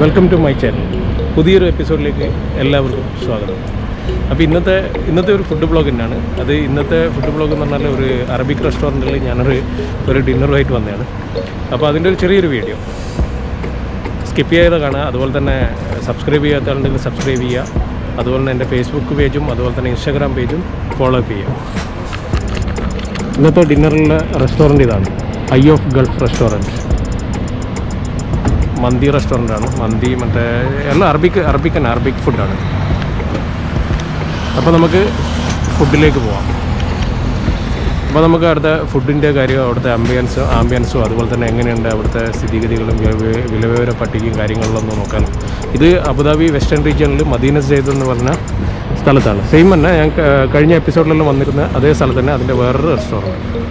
Welcome to my channel. പുതിയൊരു എപ്പിസോഡിലേക്ക് എല്ലാവർക്കും സ്വാഗതം. അപ്പോൾ ഇന്നത്തെ ഒരു ഫുഡ് ബ്ലോഗ് തന്നെയാണ്. അത് ഇന്നത്തെ ഫുഡ് ബ്ലോഗ് എന്ന് പറഞ്ഞാൽ ഒരു അറബിക് റെസ്റ്റോറൻറ്റിൽ ഞാനൊരു ഡിന്നറുമായിട്ട് വന്നതാണ്. അപ്പോൾ അതിൻ്റെ ഒരു ചെറിയൊരു വീഡിയോ സ്കിപ്പ് ചെയ്ത് കാണുക. അതുപോലെ തന്നെ സബ്സ്ക്രൈബ് ചെയ്യാത്ത ആളുണ്ടെങ്കിൽ സബ്സ്ക്രൈബ് ചെയ്യുക. അതുപോലെ തന്നെ എൻ്റെ ഫേസ്ബുക്ക് പേജും അതുപോലെ തന്നെ ഇൻസ്റ്റാഗ്രാം പേജും ഫോളോ അപ്പ് ചെയ്യുക. ഇന്നത്തെ ഡിന്നറിലെ റെസ്റ്റോറൻറ്റ് ഇതാണ്, ഐ ഓഫ് ഗൾഫ് റെസ്റ്റോറൻറ്റ്. മന്തി റെസ്റ്റോറൻ്റാണ്. മന്തി മറ്റേ എല്ലാം അറബിക് ഫുഡാണ്. അപ്പോൾ നമുക്ക് ഫുഡിലേക്ക് പോവാം. അപ്പോൾ നമുക്ക് അവിടുത്തെ ഫുഡിൻ്റെ കാര്യം, അവിടുത്തെ ആംബിയൻസും അതുപോലെ തന്നെ എങ്ങനെയുണ്ട് അവിടുത്തെ സ്ഥിതിഗതികളും വിലവിവര പട്ടികയും കാര്യങ്ങളിലൊന്നും നോക്കാം. ഇത് അബുദാബി വെസ്റ്റേൺ റീജിയനിൽ മദീന സെയ്ദ് എന്ന് പറഞ്ഞ സ്ഥലത്താണ്. സെയിം തന്നെ ഞാൻ കഴിഞ്ഞ എപ്പിസോഡിലെല്ലാം വന്നിരുന്ന അതേ സ്ഥലത്ത് തന്നെ അതിൻ്റെ വേറൊരു റെസ്റ്റോറൻറ്റ്.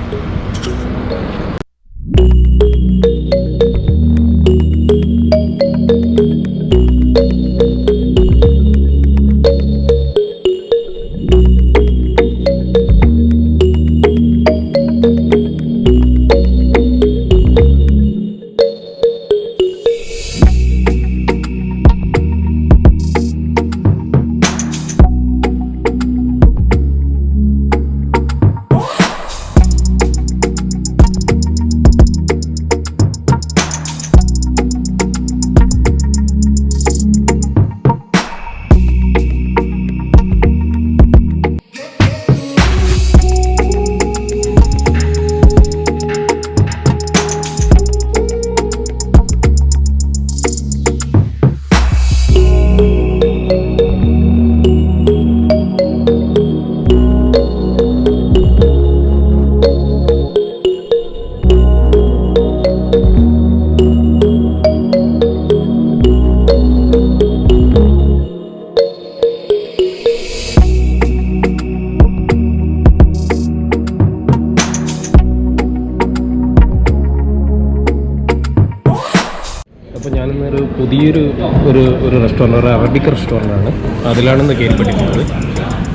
അപ്പോൾ ഞാനിന്നൊരു പുതിയൊരു ഒരു റെസ്റ്റോറൻറ്റ്, ഒരു അറബിക് റെസ്റ്റോറൻ്റാണ്. അതിലാണെന്ന് കേൾപ്പെട്ടിട്ടുള്ളത്.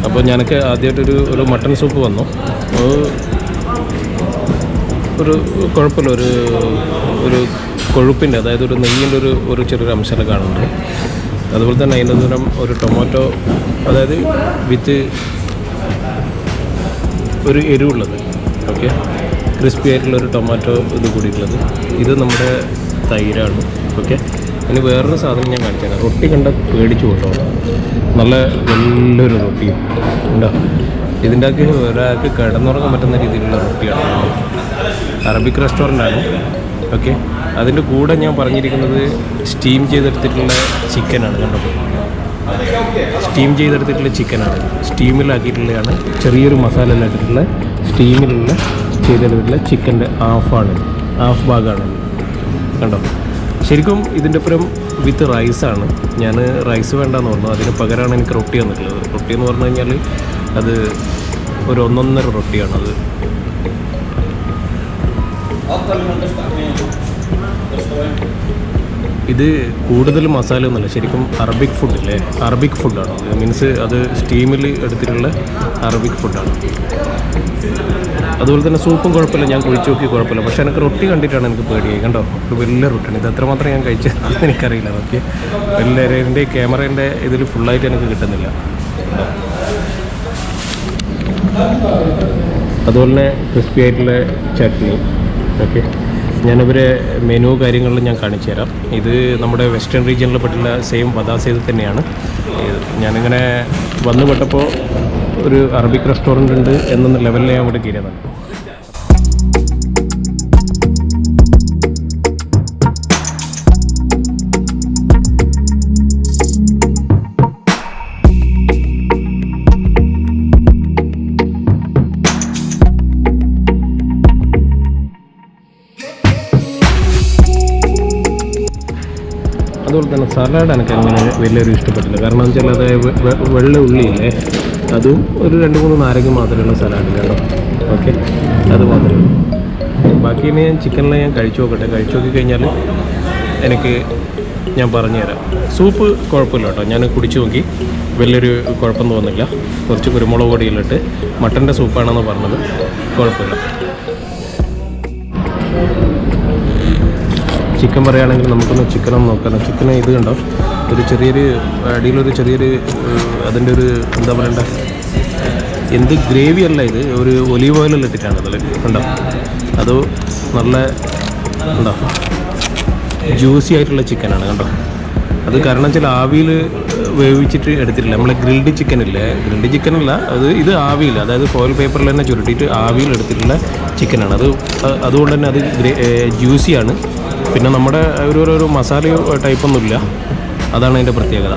അപ്പോൾ ഞാനൊക്കെ ആദ്യമായിട്ടൊരു മട്ടൺ സൂപ്പ് വന്നു. ഒരു കുഴപ്പമില്ല, ഒരു കൊഴുപ്പിൻ്റെ, അതായത് ഒരു നെയ്യിൻ്റെ ഒരു ചെറിയൊരു അംശം കാണുന്നുണ്ട്. അതുപോലെ തന്നെ അതിൻ്റെ ദൂരം ഒരു ടൊമാറ്റോ, അതായത് വിത്ത് ഒരു എരിവുള്ളത്, ഓക്കെ, ക്രിസ്പി ആയിട്ടുള്ളൊരു ടൊമാറ്റോ ഇത് കൂടിയിട്ടുള്ളത്. ഇത് നമ്മുടെ തൈരാണ്, ഓക്കെ. ഇനി വേറൊരു സാധനം ഞാൻ കാണിച്ചാൽ, റൊട്ടി കണ്ട പേടിച്ചു കേട്ടോ. നല്ല വലിയൊരു റൊട്ടി ഉണ്ടോ. ഇതിൻ്റെ ഒക്കെ ഒരാൾക്ക് കിടന്നുറങ്ങാൻ പറ്റുന്ന രീതിയിലുള്ള റൊട്ടിയാണ്. Arabic റെസ്റ്റോറൻ്റാണ്, okay. അതിൻ്റെ കൂടെ ഞാൻ പറഞ്ഞിരിക്കുന്നത് സ്റ്റീം ചെയ്തെടുത്തിട്ടുള്ള ചിക്കനാണ്. കണ്ടോ, സ്റ്റീം ചെയ്തെടുത്തിട്ടുള്ള ചിക്കനാണ്. സ്റ്റീമിലാക്കിയിട്ടുള്ളതാണ്, ചെറിയൊരു മസാല ഇല്ലാക്കിയിട്ടുള്ള സ്റ്റീമിലുള്ള ചെയ്തെടുത്തിട്ടുള്ള ചിക്കൻ്റെ ഹാഫ് ഭാഗമാണ്. കണ്ടോ, ശരിക്കും ഇതിൻ്റെ ഒപ്പം വിത്ത് റൈസാണ്. ഞാൻ റൈസ് വേണ്ടെന്ന് പറഞ്ഞു, അതിന് പകരമാണ് എനിക്ക് റൊട്ടി വന്നിട്ടുള്ളത്. റൊട്ടി എന്ന് പറഞ്ഞു കഴിഞ്ഞാൽ അത് ഒരു 1.5 റൊട്ടിയാണത്. ഇത് കൂടുതൽ മസാല ഒന്നുമല്ല, ശരിക്കും അറബിക് ഫുഡില്ലേ, അറബിക് ഫുഡാണ്. മീൻസ് അത് സ്റ്റീമിൽ എടുത്തിട്ടുള്ള അറബിക് ഫുഡാണ്. അതുപോലെ തന്നെ സൂപ്പും കുഴപ്പമില്ല, ഞാൻ കുഴിച്ച് നോക്കി കുഴപ്പമില്ല. പക്ഷേ എനിക്ക് റൊട്ടി കണ്ടിട്ടാണ് എനിക്ക് പേടിയായി. കണ്ടോ, ഒരു വലിയ റൊട്ടിയാണ്. ഇത് എത്രമാത്രം ഞാൻ കഴിച്ചതെന്ന് എനിക്കറിയില്ല. നോക്കി, എൻ്റെ ക്യാമറേൻ്റെ ഇതിൽ ഫുള്ളായിട്ട് എനിക്ക് കിട്ടുന്നില്ല. അതുപോലെ തന്നെ ക്രിസ്പി ആയിട്ടുള്ള ചട്നി, ഓക്കെ. ഞാനിവരെ മെനു കാര്യങ്ങളിൽ ഞാൻ കാണിച്ചു തരാം. ഇത് നമ്മുടെ വെസ്റ്റേൺ റീജിയനിൽ പെട്ടുള്ള സെയിം ബദ സെയ്ദ് തന്നെയാണ്. ഞാനിങ്ങനെ വന്നു പെട്ടപ്പോൾ ഒരു അറബിക് റെസ്റ്റോറൻ്റ് ഉണ്ട് എന്ന ലെവലിൽ ഞാൻ ഇവിടെ കയറിയതാണ്. അതുപോലെ തന്നെ സലാഡ് എനിക്ക് അങ്ങനെ വലിയൊരു ഇഷ്ടപ്പെട്ടില്ല. കാരണം എന്ന് വെച്ചാൽ അത് വെള്ള ഉള്ളിയില്ലേ, അതും ഒരു 2-3 നാരങ്ങ മാത്രമുള്ള സലാഡ് കേട്ടോ, ഓക്കെ. അത് മാത്രമേ. ബാക്കി ഇനി ഞാൻ ചിക്കനിൽ ഞാൻ കഴിച്ചു നോക്കി കഴിഞ്ഞാൽ ഞാൻ പറഞ്ഞുതരാം. സൂപ്പ് കുഴപ്പമില്ല കേട്ടോ, ഞാൻ കുടിച്ചു നോക്കി, വലിയൊരു കുഴപ്പം തോന്നില്ല. കുറച്ച് കുരുമുളക് പൊടിയിലിട്ട് മട്ടൻ്റെ സൂപ്പാണെന്ന് പറഞ്ഞത്, കുഴപ്പമില്ല. ചിക്കൻ പറയുകയാണെങ്കിൽ നമുക്കൊന്ന് ചിക്കനൊന്ന് നോക്കാം. ചിക്കന് ഇത് കണ്ടോ, ഒരു ചെറിയൊരു അടിയിലൊരു ചെറിയൊരു അതിൻ്റെ ഒരു എന്താ പറയണ്ട, എന്ത് ഗ്രേവി അല്ല, ഇത് ഒരു ഒലീവ് ഓയിലെല്ലാം ഇട്ടിട്ടാണ് അതിൽ കണ്ടോ. അത് നല്ല ഉണ്ടോ ജ്യൂസി ആയിട്ടുള്ള ചിക്കനാണ് കണ്ടോ. അത് കാരണം ചില ആവിയിൽ വേവിച്ചിട്ട് എടുത്തിട്ടില്ല. നമ്മളെ ഗ്രിൽഡ് ചിക്കൻ ഇല്ലേ, ഗ്രിൽഡ് ചിക്കനല്ല അത്, ഇത് ആവിയിൽ, അതായത് ഫോയിൽ പേപ്പറിൽ തന്നെ ചുരുട്ടിയിട്ട് ആവിയിൽ എടുത്തിട്ടുള്ള ചിക്കനാണ് അത്. അതുകൊണ്ട് തന്നെ അത് ജ്യൂസിയാണ്. പിന്നെ നമ്മുടെ ഒരു മസാല ടൈപ്പൊന്നുമില്ല, അതാണ് അതിൻ്റെ പ്രത്യേകത.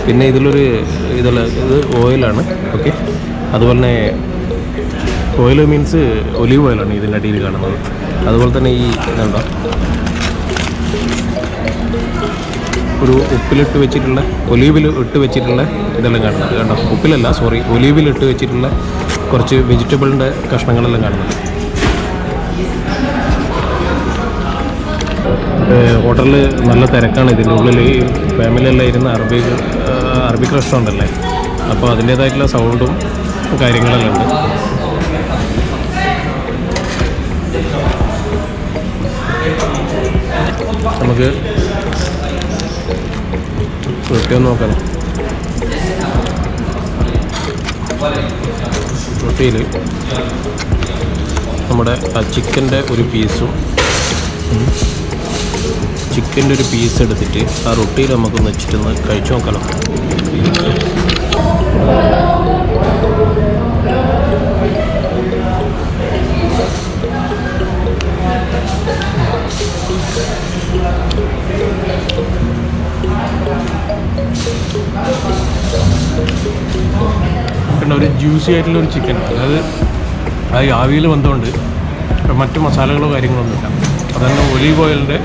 പിന്നെ ഇതിലൊരു ഇത് ഓയിലാണ്. ഓക്കെ, അതുപോലെ തന്നെ ഓയിൽ മീൻസ് ഒലീവ് ഓയിലാണ് ഇതിൻ്റെ അടിയിൽ കാണുന്നത്. അതുപോലെ തന്നെ ഈ ഇതുണ്ടോ, ഒരു ഉപ്പിലിട്ട് വെച്ചിട്ടുള്ള, ഒലീവിൽ ഇട്ട് വെച്ചിട്ടുള്ള ഇതെല്ലാം കാണുന്നത് കണ്ടോ. ഉപ്പിലല്ല, സോറി, ഒലീവിൽ ഇട്ട് വെച്ചിട്ടുള്ള കുറച്ച് വെജിറ്റബിളിൻ്റെ കഷ്ണങ്ങളെല്ലാം കാണുന്നത്. ഹോട്ടലിൽ നല്ല തിരക്കാണ്. ഇതിൻ്റെ ഉള്ളിൽ ഈ ഫാമിലിയെല്ലാം ഇരുന്ന് അറബിക് റെസ്റ്റോറൻ്റ് അല്ലേ, അപ്പോൾ അതിൻ്റേതായിട്ടുള്ള സൗണ്ടും കാര്യങ്ങളെല്ലാം ഉണ്ട്. നമുക്ക് റൊട്ടി ഒന്ന് നോക്കണം. റൊട്ടിയിൽ നമ്മുടെ ആ ചിക്കൻ്റെ ഒരു പീസും, ചിക്കൻ്റെ ഒരു പീസ് എടുത്തിട്ട് ആ റൊട്ടിയിൽ നമുക്കൊന്ന് വെച്ചിട്ടൊന്ന് കഴിച്ചു നോക്കണം. പിന്നെ ഒരു ജ്യൂസി ആയിട്ടുള്ള ഒരു ചിക്കനാണ്, അതായത് ആ ആവിയിൽ വന്നുകൊണ്ട് മറ്റ് മസാലകളോ കാര്യങ്ങളൊന്നുമില്ല. അതന്നെ ഒലീവ് ഓയിലിൻ്റെ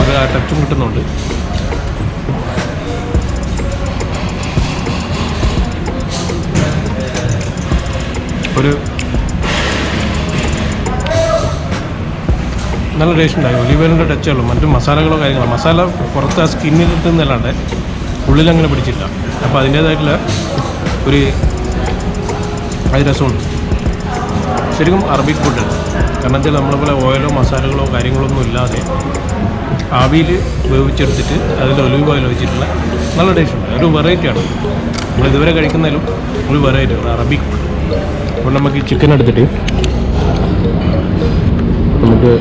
ഒരു ടച്ചും കിട്ടുന്നുണ്ട്. ഒരു നല്ല ടേസ്റ്റ് ഉണ്ടായി. ഒലീവ് ഓയിലിൻ്റെ ടച്ചുള്ളൂ, മറ്റ് മസാലകളോ കാര്യങ്ങളോ, മസാല പുറത്ത് ആ സ്കിന്നിൽ കിട്ടുന്നല്ലാണ്ട് ഉള്ളിലങ്ങനെ പിടിച്ചില്ല. അപ്പോൾ അതിൻ്റേതായിട്ടുള്ള ഒരു അത് രസമുണ്ട്. ശരിക്കും അറബിക് ഫുഡ്, കാരണം വെച്ചാൽ നമ്മളെപ്പോലെ ഓയിലോ മസാലകളോ കാര്യങ്ങളൊന്നും ഇല്ലാതെ ആവിയിൽ വേവിച്ചെടുത്തിട്ട് അതിൽ ഒലിവ് ഓയിൽ വെച്ചിട്ടുള്ള നല്ല ടേസ്റ്റ് ഉണ്ട്. ഒരു വെറൈറ്റിയാണ്, നമ്മളിതുവരെ കഴിക്കുന്നതിലും ഒരു വെറൈറ്റി അറബിക് ഫുഡ്. അപ്പോൾ നമുക്ക് ഈ ചിക്കൻ എടുത്തിട്ട് നമുക്ക്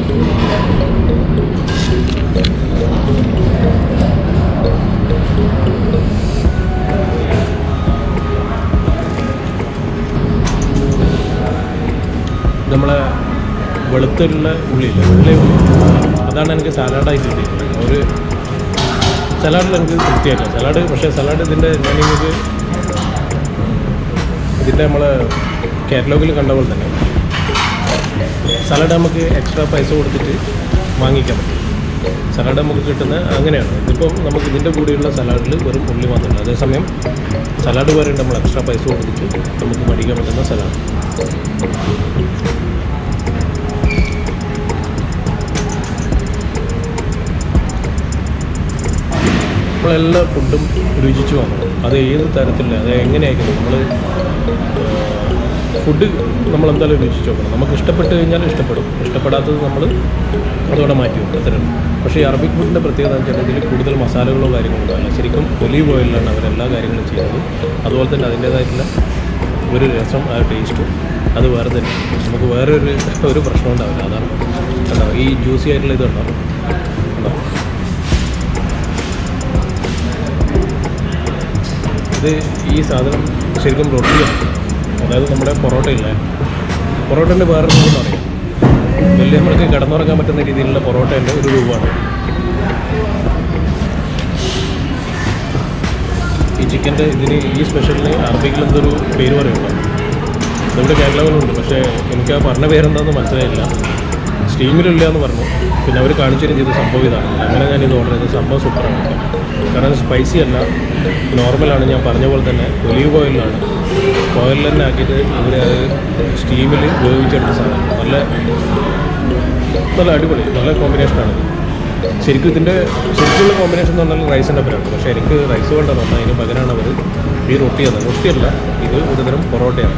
നമ്മളെ വെളുത്തുള്ള ഉള്ളിയില്ല, ഉള്ളി അതാണ് എനിക്ക് സാലാഡായിട്ട് കിട്ടിയിട്ടുള്ളത്. ഒരു സലാഡിൽ എനിക്ക് തൃപ്തിയായില്ല സലാഡ്. പക്ഷേ സലാഡ് ഇതിൻ്റെ ഞാനിങ്ങൾക്ക് ഇതിൻ്റെ നമ്മളെ കാറ്റലോഗിൽ കണ്ട പോലെ തന്നെ സലാഡ് നമുക്ക് എക്സ്ട്രാ പൈസ കൊടുത്തിട്ട് വാങ്ങിക്കാൻ പറ്റും. സലാഡ് നമുക്ക് കിട്ടുന്നത് അങ്ങനെയാണ്. ഇതിപ്പം നമുക്ക് ഇതിൻ്റെ കൂടെയുള്ള സലാഡിൽ വെറും ഉള്ളി മാത്രമല്ല, അതേസമയം സലാഡ് വരെ നമ്മൾ എക്സ്ട്രാ പൈസ കൊടുത്തിട്ട് നമുക്ക് മേടിക്കാൻ പറ്റുന്ന സലാഡ്. നമ്മളെല്ലാ ഫുഡും രുചിച്ച് വാങ്ങണം. അത് ഏത് തരത്തിലുള്ള, അത് എങ്ങനെയായിരിക്കും നമ്മൾ ഫുഡ് നമ്മളെന്തായാലും രുചിച്ച് നോക്കണം. നമുക്ക് ഇഷ്ടപ്പെട്ട് കഴിഞ്ഞാൽ ഇഷ്ടപ്പെടും, ഇഷ്ടപ്പെടാത്തത് നമ്മൾ അതോടെ മാറ്റി വെക്കും, അത്രയും. പക്ഷേ ഈ അറബിക് ഫുഡിൻ്റെ പ്രത്യേകത എന്ന് വെച്ചാൽ ഇതിൽ കൂടുതൽ മസാലകളോ കാര്യങ്ങളോ അല്ല, ശരിക്കും ഒലീവ് ഓയിലാണ് അവരെല്ലാ കാര്യങ്ങളും ചെയ്യുന്നത്. അതുപോലെ തന്നെ അതിൻ്റേതായിട്ടുള്ള ഒരു രസം, ആ ടേസ്റ്റും അത് വേറെ തന്നെ. നമുക്ക് വേറെ ഒരു പ്രശ്നം ഉണ്ടാവില്ല. അതാണ് കണ്ടോ ഈ ജ്യൂസി ആയിട്ടുള്ള ഇതുണ്ടോ, കണ്ടോ. ഇത് ഈ സാധനം ശരിക്കും റൊട്ടിയാണ്, അതായത് നമ്മുടെ പൊറോട്ട ഇല്ലേ, പൊറോട്ടേൻ്റെ വേറെ രൂപം അറിയാം. വലിയ നമ്മൾക്ക് കിടന്നുറങ്ങാൻ പറ്റുന്ന രീതിയിലുള്ള പൊറോട്ടേൻ്റെ ഒരു രൂപമാണ് ഈ ചിക്കൻ്റെ. ഇതിന് ഈ സ്പെഷ്യലിന് അറബിക്കിൽ എന്തൊരു പേര് പറയുന്നുണ്ടോ, നമ്മുടെ കേരളത്തിലുണ്ട്, പക്ഷേ എനിക്ക് ആ പറഞ്ഞ പേരെന്താണെന്ന് മനസ്സിലായില്ല. സ്റ്റീമിലില്ല എന്ന് പറഞ്ഞു. പിന്നെ അവർ കാണിച്ചിട്ട് ചെയ്ത സംഭവം ഇതാണ്. അങ്ങനെ ഞാനിത് ഓർഡർ ചെയ്തത്. സംഭവം സൂപ്പറാണ്, കാരണം സ്പൈസി അല്ല, നോർമലാണ്. ഞാൻ പറഞ്ഞ പോലെ തന്നെ ഒലീവ് ഓയിലാണ്, ഓയിലിൽ തന്നെ ആക്കിയിട്ട് ഇവർ സ്റ്റീമിൽ വേവിച്ചെടുത്ത സാധനം. നല്ല അടിപൊളി, നല്ല കോമ്പിനേഷനാണ്. ശരിക്കും ഇതിൻ്റെ ശരിക്കുള്ള കോമ്പിനേഷൻ എന്ന് പറഞ്ഞാൽ റൈസിൻ്റെ ഒപ്പരമാണ്. പക്ഷേ എനിക്ക് റൈസ് വേണ്ടെന്ന് പറഞ്ഞാൽ അതിന് പകരമാണ് അവർ ഈ റൊട്ടിയാണ്. റൊട്ടിയല്ല, ഇത് ഒരുതരം പൊറോട്ടയാണ്.